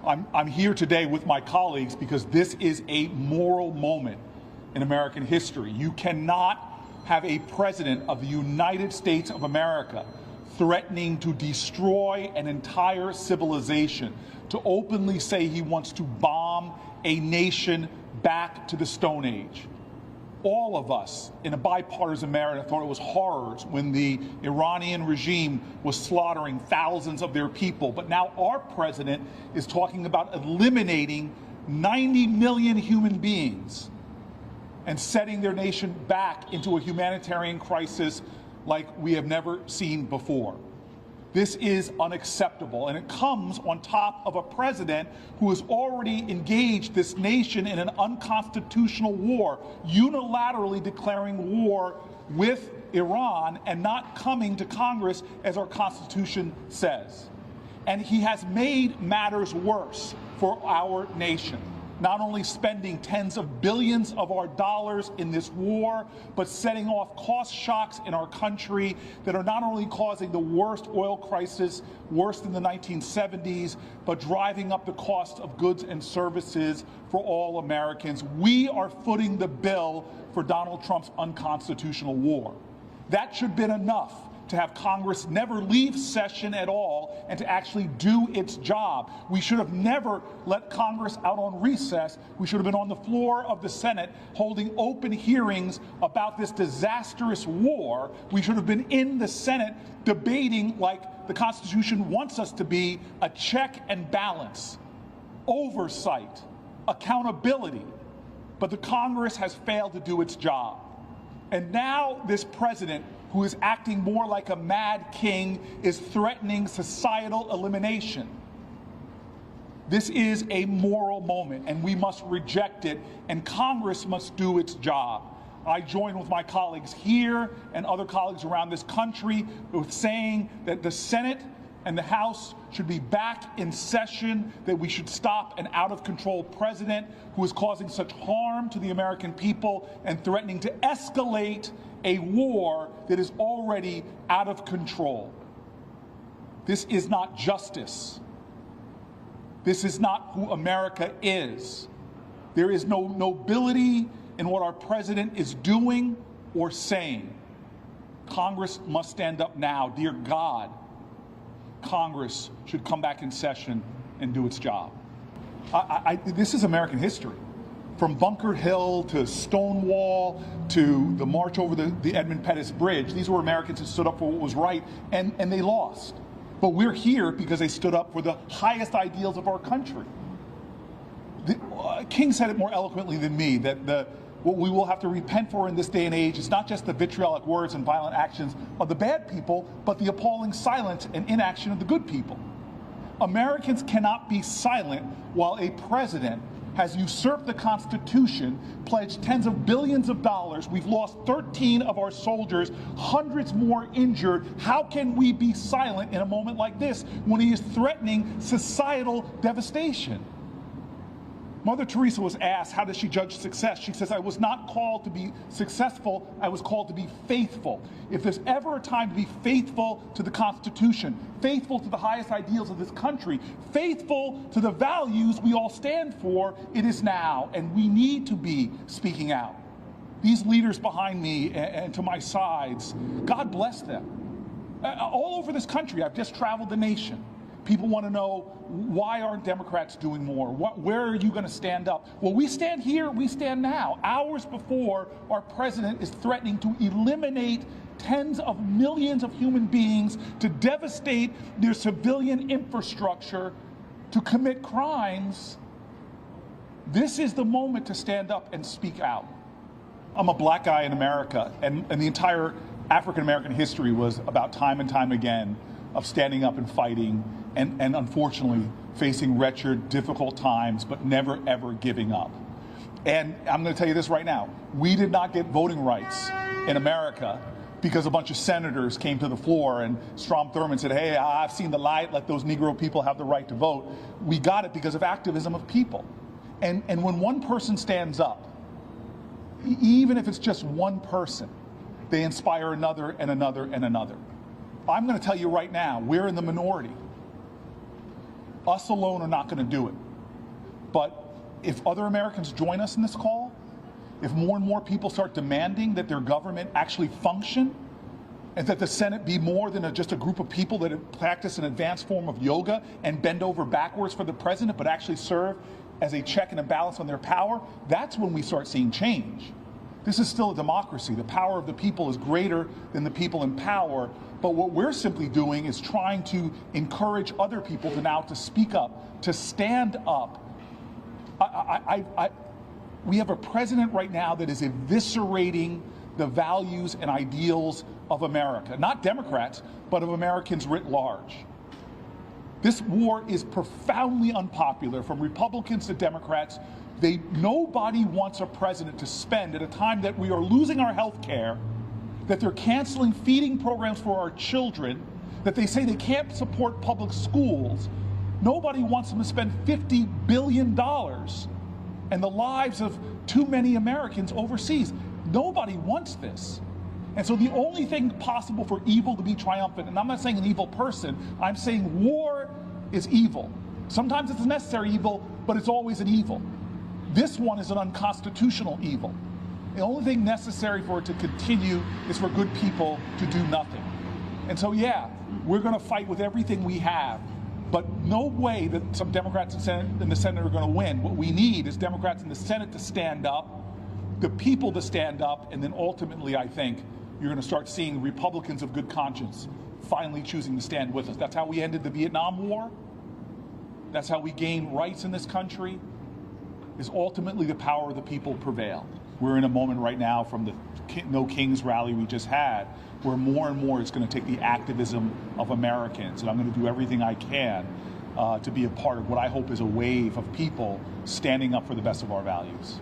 I'm here today with my colleagues because this is a moral moment in American history. You cannot have a president of the United States of America threatening to destroy an entire civilization, to openly say he wants to bomb a nation back to the Stone Age. All of us in a bipartisan manner thought it was horrors when the Iranian regime was slaughtering thousands of their people. But now our president is talking about eliminating 90 million human beings and setting their nation back into a humanitarian crisis like we have never seen before. This is unacceptable, and it comes on top of a president who has already engaged this nation in an unconstitutional war, unilaterally declaring war with Iran and not coming to Congress as our Constitution says. And he has made matters worse for our nation, not only spending tens of billions of our dollars in this war, but setting off cost shocks in our country that are not only causing the worst oil crisis, worse than the 1970s, but driving up the cost of goods and services for all Americans. We are footing the bill for Donald Trump's unconstitutional war. That should have been enough to have Congress never leave session at all and to actually do its job. We should have never let Congress out on recess. We should have been on the floor of the Senate holding open hearings about this disastrous war. We should have been in the Senate debating like the Constitution wants us to be, a check and balance, oversight, accountability. But the Congress has failed to do its job. And now this president, who is acting more like a mad king, is threatening societal elimination. This is a moral moment, and we must reject it, and Congress must do its job. I join with my colleagues here and other colleagues around this country with saying that the Senate and the House should be back in session, that we should stop an out-of-control president who is causing such harm to the American people and threatening to escalate a war that is already out of control. This is not justice. This is not who America is. There is no nobility in what our president is doing or saying. Congress must stand up now. Dear God, Congress should come back in session and do its job. This is American history. From Bunker Hill to Stonewall to the march over the Edmund Pettus Bridge, these were Americans who stood up for what was right, and they lost. But we're here because they stood up for the highest ideals of our country. King said it more eloquently than me, that what we will have to repent for in this day and age is not just the vitriolic words and violent actions of the bad people, but the appalling silence and inaction of the good people. Americans cannot be silent while a president has usurped the Constitution, pledged tens of billions of dollars. We've lost 13 of our soldiers, hundreds more injured. How can we be silent in a moment like this when he is threatening societal devastation? Mother Teresa was asked, how does she judge success? She says, I was not called to be successful, I was called to be faithful. If there's ever a time to be faithful to the Constitution, faithful to the highest ideals of this country, faithful to the values we all stand for, it is now, and we need to be speaking out. These leaders behind me and to my sides, God bless them. All over this country, I've just traveled the nation. People want to know, why aren't Democrats doing more? Where are you going to stand up? Well, we stand here, we stand now. Hours before our president is threatening to eliminate tens of millions of human beings, to devastate their civilian infrastructure, to commit crimes. This is the moment to stand up and speak out. I'm a black guy in America, and the entire African-American history was about time and time again of standing up and fighting and unfortunately facing wretched, difficult times, but never, ever giving up. And I'm going to tell you this right now. We did not get voting rights in America because a bunch of senators came to the floor and Strom Thurmond said, hey, I've seen the light, let those Negro people have the right to vote. We got it because of activism of people. And when one person stands up, even if it's just one person, they inspire another and another and another. I'm going to tell you right now, we're in the minority. Us alone are not going to do it. But if other Americans join us in this call, if more and more people start demanding that their government actually function, and that the Senate be more than just a group of people that practice an advanced form of yoga and bend over backwards for the president, but actually serve as a check and a balance on their power, that's when we start seeing change. This is still a democracy. The power of the people is greater than the people in power. But what we're simply doing is trying to encourage other people to speak up, to stand up. We have a president right now that is eviscerating the values and ideals of America, not Democrats, but of Americans writ large. This war is profoundly unpopular, from Republicans to Democrats. Nobody wants a president to spend, at a time that we are losing our health care, that they're canceling feeding programs for our children, that they say they can't support public schools. Nobody wants them to spend $50 billion and the lives of too many Americans overseas. Nobody wants this. And so the only thing possible for evil to be triumphant, and I'm not saying an evil person, I'm saying war is evil. Sometimes it's a necessary evil, but it's always an evil. This one is an unconstitutional evil. The only thing necessary for it to continue is for good people to do nothing. And so, yeah, we're going to fight with everything we have, but no way that some Democrats in the Senate are going to win. What we need is Democrats in the Senate to stand up, the people to stand up, and then ultimately, I think, you're going to start seeing Republicans of good conscience finally choosing to stand with us. That's how we ended the Vietnam War. That's how we gained rights in this country, is ultimately the power of the people prevail. We're in a moment right now from the No Kings rally we just had, where more and more it's going to take the activism of Americans. And I'm going to do everything I can to be a part of what I hope is a wave of people standing up for the best of our values.